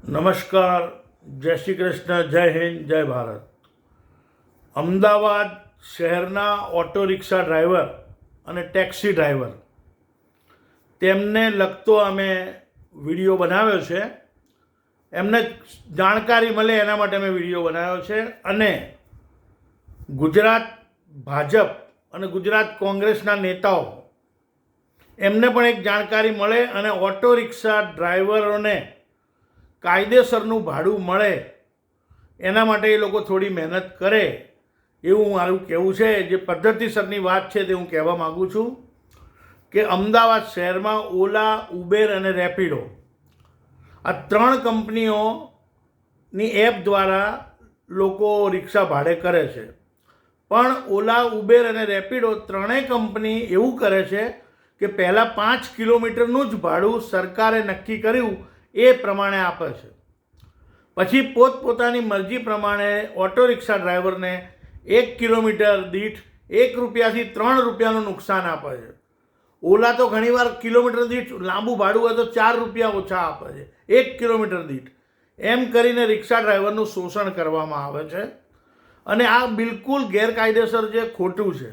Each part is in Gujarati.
નમસ્કાર, જય શ્રી કૃષ્ણ, જય હિન્દ, જય ભારત. અમદાવાદ શહેરના ઓટો રિક્ષા ડ્રાઈવર અને ટેક્સી ડ્રાઈવર તેમને લગતો અમે વિડીયો બનાવ્યો છે. એમને જાણકારી મળે એના માટે અમે વિડીયો બનાવ્યો છે. અને ગુજરાત ભાજપ અને ગુજરાત કોંગ્રેસના નેતાઓ એમને પણ એક જાણકારી મળે અને ઓટો રિક્ષા ડ્રાઈવરોને કાયદેસરનું ભાડું મળે એના માટે એ લોકો થોડી મહેનત કરે એવું મારું કહેવું છે. જે પદ્ધતિસરની વાત છે તે હું કહેવા માગું છું કે અમદાવાદ શહેરમાં ઓલા, ઉબેર અને રેપિડો આ ત્રણ કંપનીઓની એપ દ્વારા લોકો રિક્ષા ભાડે કરે છે. પણ ઓલા, ઉબેર અને રેપિડો ત્રણેય કંપની એવું કરે છે કે પહેલાં 5 કિલોમીટરનું જ ભાડું સરકારે નક્કી કર્યું એ પ્રમાણે આપે છે. પછી પોતપોતાની મરજી પ્રમાણે ઓટો રિક્ષા ડ્રાઈવરને 1 કિલોમીટર દીઠ 1 રૂપિયાથી 3 રૂપિયાનું નુકસાન આપે છે. ઓલા તો ઘણીવાર કિલોમીટર દીઠ લાંબુ ભાડું હોય તો 4 રૂપિયા ઓછા આપે છે 1 કિલોમીટર દીઠ. એમ કરીને રિક્ષા ડ્રાઈવરનું શોષણ કરવામાં આવે છે અને આ બિલકુલ ગેરકાયદેસર છે, ખોટું છે.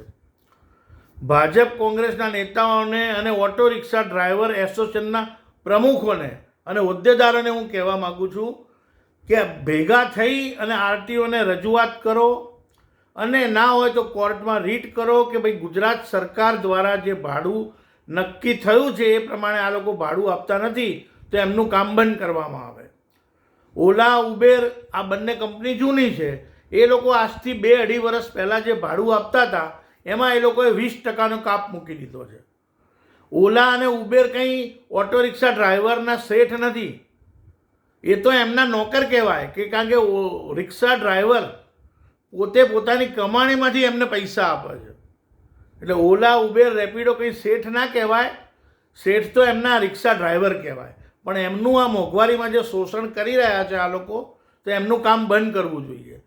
ભાજપ કોંગ્રેસના નેતાઓને અને ઓટો રિક્ષા ડ્રાઈવર એસોસિએશનના પ્રમુખોને અને હોદ્દેદારોને હું કહેવા માગું છું કે ભેગા થઈ અને આરટીઓને રજૂઆત કરો અને ના હોય તો કોર્ટમાં રીટ કરો કે ભાઈ ગુજરાત સરકાર દ્વારા જે ભાડું નક્કી થયું છે એ પ્રમાણે આ લોકો ભાડું આપતા નથી તો એમનું કામ બંધ કરવામાં આવે. ઓલા, ઉબેર આ બંને કંપની જૂની છે. એ લોકો આજથી 2-2.5 વર્ષ પહેલાં જે ભાડું આપતા હતા એમાં એ લોકોએ 20% કાપ મૂકી દીધો છે. ઓલા અને ઉબેર કંઈ ઓટો રિક્ષા ડ્રાઈવરના શેઠ નથી, એ તો એમના નોકર કહેવાય કે કારણ કે રિક્ષા ડ્રાઈવર પોતે પોતાની કમાણીમાંથી એમને પૈસા આપે છે. એટલે ઓલા, ઉબેર, રેપિડો કંઈ શેઠ ના કહેવાય. શેઠ તો એમના રિક્ષા ડ્રાઈવર કહેવાય. પણ એમનું આ મોંઘવારીમાં જે શોષણ કરી રહ્યા છે આ લોકો, તો એમનું કામ બંધ કરવું જોઈએ.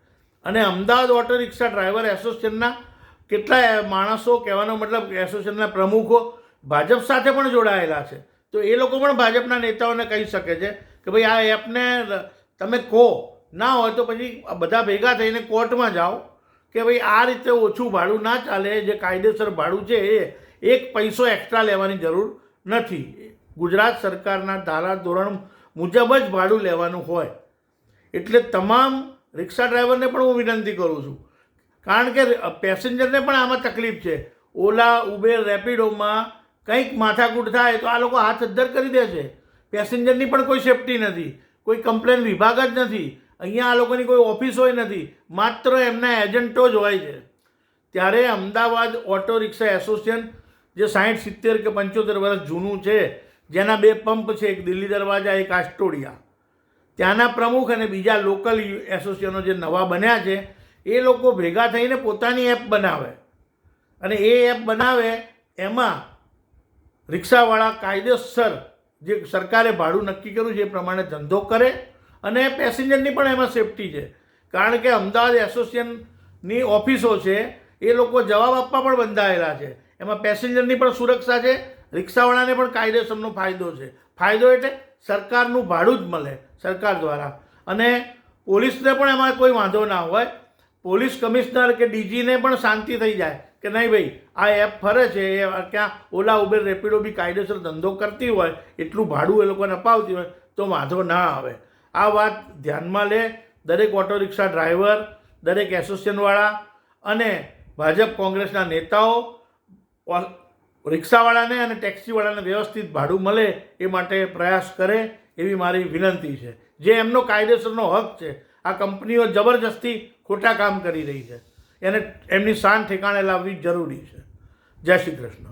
અને અમદાવાદ ઓટો રિક્ષા ડ્રાઈવર એસોસિએશનના કેટલાય માણસો, કહેવાનો મતલબ એસોસિએશનના પ્રમુખો ભાજપ સાથે પણ જોડાયેલા છે. તો એ લોકો પણ ભાજપના નેતાઓને કહી શકે છે કે ભાઈ આ એપને તમે કહો, ના હોય તો પછી બધા ભેગા થઈને કોર્ટમાં જાઓ કે ભાઈ આ રીતે ઓછું ભાડું ના ચાલે. જે કાયદેસર ભાડું છે એ 1 પૈસો એક્સ્ટ્રા લેવાની જરૂર નથી. ગુજરાત સરકારના ધારા ધોરણ મુજબ જ ભાડું લેવાનું હોય. એટલે તમામ રિક્ષા ડ્રાઈવરને પણ હું વિનંતી કરું છું, કારણ કે પેસેન્જરને પણ આમાં તકલીફ છે. ઓલા, ઉબેર, રેપિડોમાં કંઈક માથાકૂટ થાય તો આ લોકો હાથ અદ્ધર કરી દે છે. પેસેન્જરની પણ કોઈ સેફટી નથી, કોઈ કમ્પ્લેન વિભાગ જ નથી. અહીંયા આ લોકોની કોઈ ઓફિસોય નથી, માત્ર એમના એજન્ટો જ હોય છે. ત્યારે અમદાવાદ ઓટો રિક્ષા એસોસિએશન જે 60, 70 કે 75 વર્ષ જૂનું છે, જેના 2 પંપ છે, એક દિલ્હી દરવાજા, એક આસ્ટોડિયા, ત્યાંના પ્રમુખ અને બીજા લોકલ એસોસિએશનો જે નવા બન્યા છે એ લોકો ભેગા થઈને પોતાની એપ બનાવે અને એ એપ બનાવે એમાં રિક્ષાવાળા કાયદેસર જે સરકારે ભાડું નક્કી કર્યું છે એ પ્રમાણે ધંધો કરે અને પેસેન્જરની પણ એમાં સેફટી છે. કારણ કે અમદાવાદ એસોસિએશનની ઓફિસો છે એ લોકો જવાબ આપવા પણ બંધાયેલા છે. એમાં પેસેન્જરની પણ સુરક્ષા છે, રિક્ષાવાળાને પણ કાયદેસરનો ફાયદો છે. ફાયદો એટલે સરકારનું ભાડું જ મળે સરકાર દ્વારા, અને પોલીસને પણ એમાં કોઈ વાંધો ના હોય. પોલીસ કમિશનર કે ડીજીને પણ શાંતિ થઈ જાય કે નહીં ભાઈ આ એપ ફરે છે, એ ક્યાં ઓલા, ઉબેર, રેપિડો બી કાયદેસર ધંધો કરતી હોય, એટલું ભાડું એ લોકોને અપાવતી હોય તો વાંધો ના આવે. આ વાત ધ્યાનમાં લે દરેક ઓટો રિક્ષા ડ્રાઈવર, દરેક એસોસિએશનવાળા અને ભાજપ કોંગ્રેસના નેતાઓ રિક્ષાવાળાને અને ટેક્સીવાળાને વ્યવસ્થિત ભાડું મળે એ માટે પ્રયાસ કરે એવી મારી વિનંતી છે. જે એમનો કાયદેસરનો હક છે. આ કંપનીઓ જબરજસ્તી ખોટા કામ કરી રહી છે, એને એમની શાન ઠેકાણે લાવવી જરૂરી છે. જય શ્રી કૃષ્ણ.